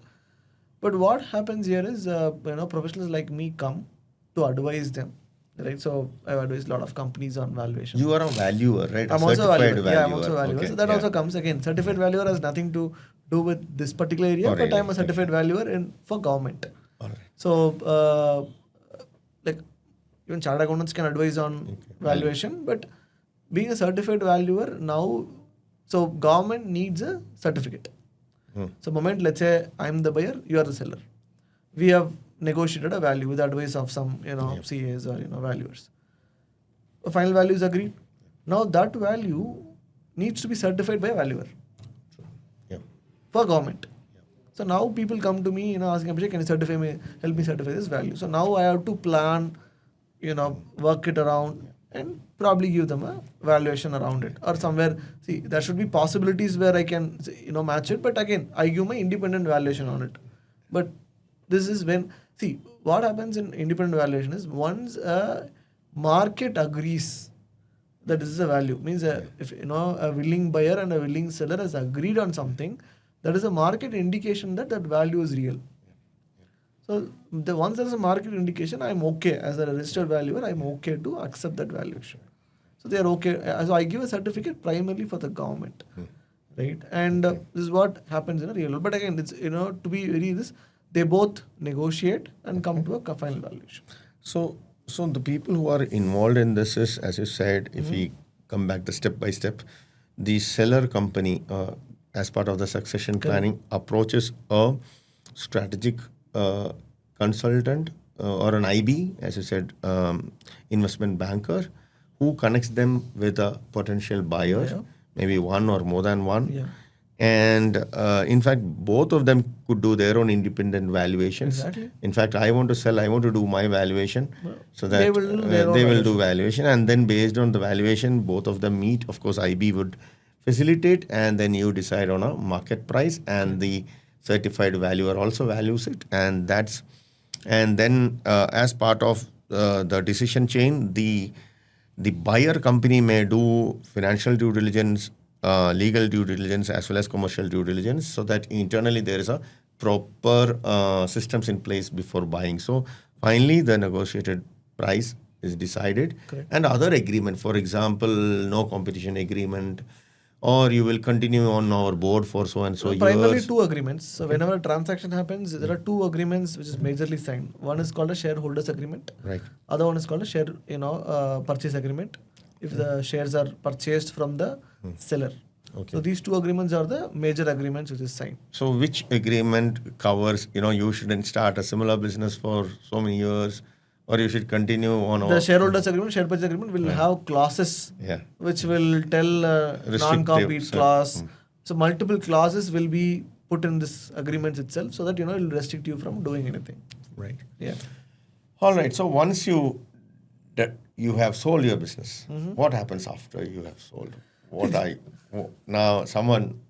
But what happens here is, professionals like me come to advise them, right? So I've advised a lot of companies on valuation. You are a valuer, right? I'm also a certified valuer. Yeah, I'm also a valuer. Okay, So that yeah. also comes again. Certified valuer has nothing to do with this particular area, Oh, but really? I'm a certified valuer for government. All right. So, like, even chartered accountants can advise on valuation, but being a certified valuer now, so government needs a certificate. So, moment, let's say I'm the buyer, you are the seller. We have negotiated a value with advice of some, CAs or, valuers. The final value is agreed. Now, that value needs to be certified by a valuer Yeah. for government. So now people come to me, asking, Abhishek, can you help me certify this value? So now I have to plan, work it around and probably give them a valuation around it. Or somewhere, see, there should be possibilities where I can, match it. But again, I give my independent valuation on it. But this is when, see, what happens in independent valuation is once a market agrees that this is a value, means if a willing buyer and a willing seller has agreed on something, that is a market indication that value is real. So once there is a market indication, I'm okay as a registered valuer, I'm okay to accept that valuation. So they are okay. So I give a certificate primarily for the government, right? And this is what happens in a real world. But again, it's to be very this, they both negotiate and come to a final valuation. So the people who are involved in this is, as you said, if we come back the step by step, the seller company, as part of the succession planning, approaches a strategic consultant or an IB, as you said, investment banker, who connects them with a potential buyer, maybe one or more than one. Yeah. And in fact, both of them could do their own independent valuations. Exactly. In fact, I want to sell, I want to do my valuation, so that They will do their own they will do valuation. valuation. And then based on the valuation, both of them meet. Of course, IB would facilitate, and then you decide on a market price, and the certified valuer also values it. And then as part of the decision chain, the buyer company may do financial due diligence, legal due diligence, as well as commercial due diligence, so that internally there is a proper systems in place before buying. So finally, the negotiated price is decided. Correct. And other agreement, for example, no competition agreement, or you will continue on our board for so and so years. Primarily two agreements. So whenever a transaction happens, there are two agreements which is majorly signed. One is called a shareholders agreement. Right. Other one is called a share, purchase agreement. If the shares are purchased from the seller. Okay. So these two agreements are the major agreements which is signed. So which agreement covers, you shouldn't start a similar business for so many years, or you should continue on The shareholders agreement, share purchase agreement will have clauses which will tell non-compete clause. So multiple clauses will be put in this agreement itself, so that it will restrict you from doing anything. Right. Yeah. All right. So once you have sold your business, what happens after you have sold? Now someone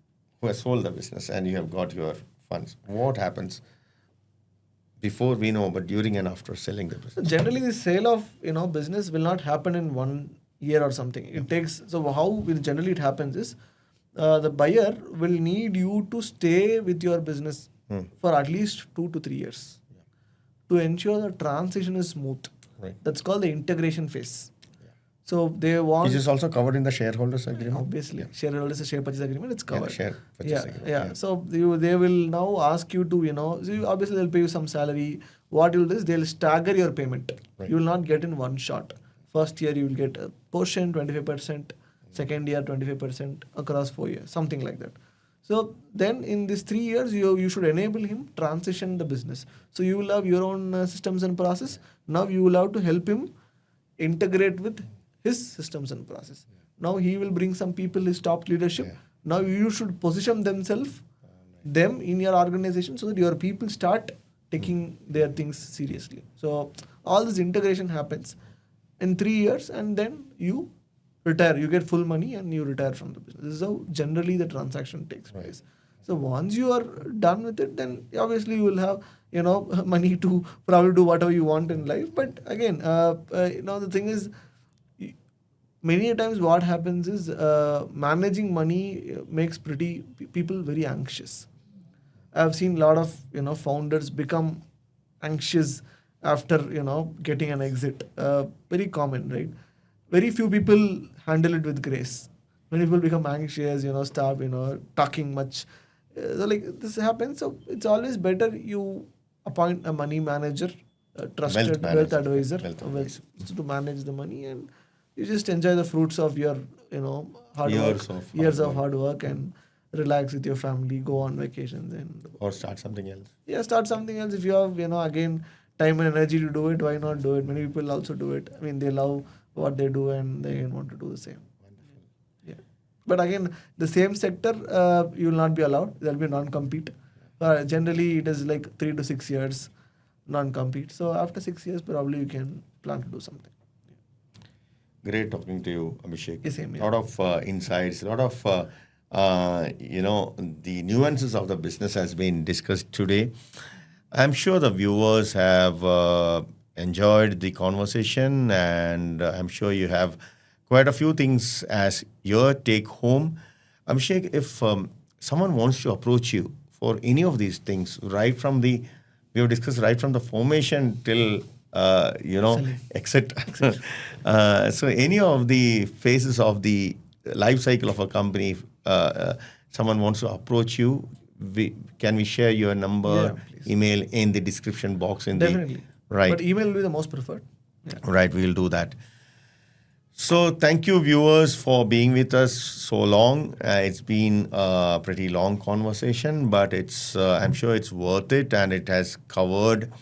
who has sold the business and you have got your funds, what happens before we know, but during and after selling the business? Generally, the sale of business will not happen in 1 year or something. It takes, so how generally it happens is the buyer will need you to stay with your business for at least 2 to 3 years to ensure the transition is smooth. Right. That's called the integration phase. So they want. Is this also covered in the shareholders agreement? Obviously, shareholders share purchase agreement, it's covered. Share purchase agreement. Yeah. So they will now ask you to, so obviously they'll pay you some salary. What you'll do is they'll stagger your payment. Right. You will not get in one shot. First year you will get a portion, 25%. Second year, 25% across 4 years, something like that. So then in these 3 years, you should enable him transition the business. So you will have your own systems and process. Now you will have to help him integrate with his systems and process. Now he will bring some people, his top leadership. Now you should position them in your organization so that your people start taking their things seriously. So all this integration happens in 3 years, and then you retire. You get full money and you retire from the business. This is how generally the transaction takes place. So once you are done with it, then obviously you will have money to probably do whatever you want in life. But again, the thing is, many times what happens is managing money makes people very anxious. I've seen a lot of founders become anxious after getting an exit. Very common, right? Very few people handle it with grace. Many people become anxious, stop, talking much. So like this happens. So it's always better you appoint a money manager, a trusted wealth advisor to manage the money, and you just enjoy the fruits of your years of hard work and relax with your family, go on vacations or start something else. Yeah, start something else. If you have again time and energy to do it, why not do it? Many people also do it. I mean, they love what they do and they want to do the same. Wonderful. Yeah, but again, the same sector you will not be allowed. There will be non-compete. Generally, it is like 3 to 6 years non-compete. So after 6 years, probably you can plan to do something. Great talking to you, Abhishek. Yes, same, yeah. A lot of insights, a lot of the nuances of the business has been discussed today. I'm sure the viewers have enjoyed the conversation, and I'm sure you have quite a few things as your take home. Abhishek, if someone wants to approach you for any of these things, we have discussed right from the formation till exit. So any of the phases of the life cycle of a company, someone wants to approach you, can we share your number, email in the description box? Definitely. Right. But email will be the most preferred. Yeah. Right, we will do that. So thank you, viewers, for being with us so long. It's been a pretty long conversation, but I'm sure it's worth it, and it has covered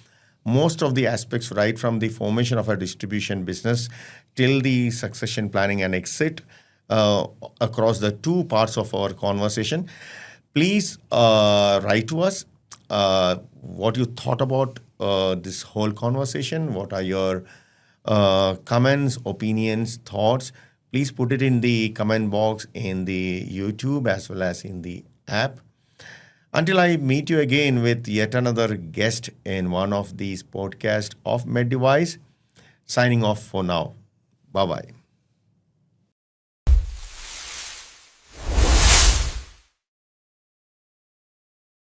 most of the aspects, right from the formation of a distribution business till the succession planning and exit across the two parts of our conversation. Please write to us what you thought about this whole conversation. What are your comments, opinions, thoughts? Please put it in the comment box in the YouTube as well as in the app. Until I meet you again with yet another guest in one of these podcasts of MedDevice, signing off for now. Bye-bye.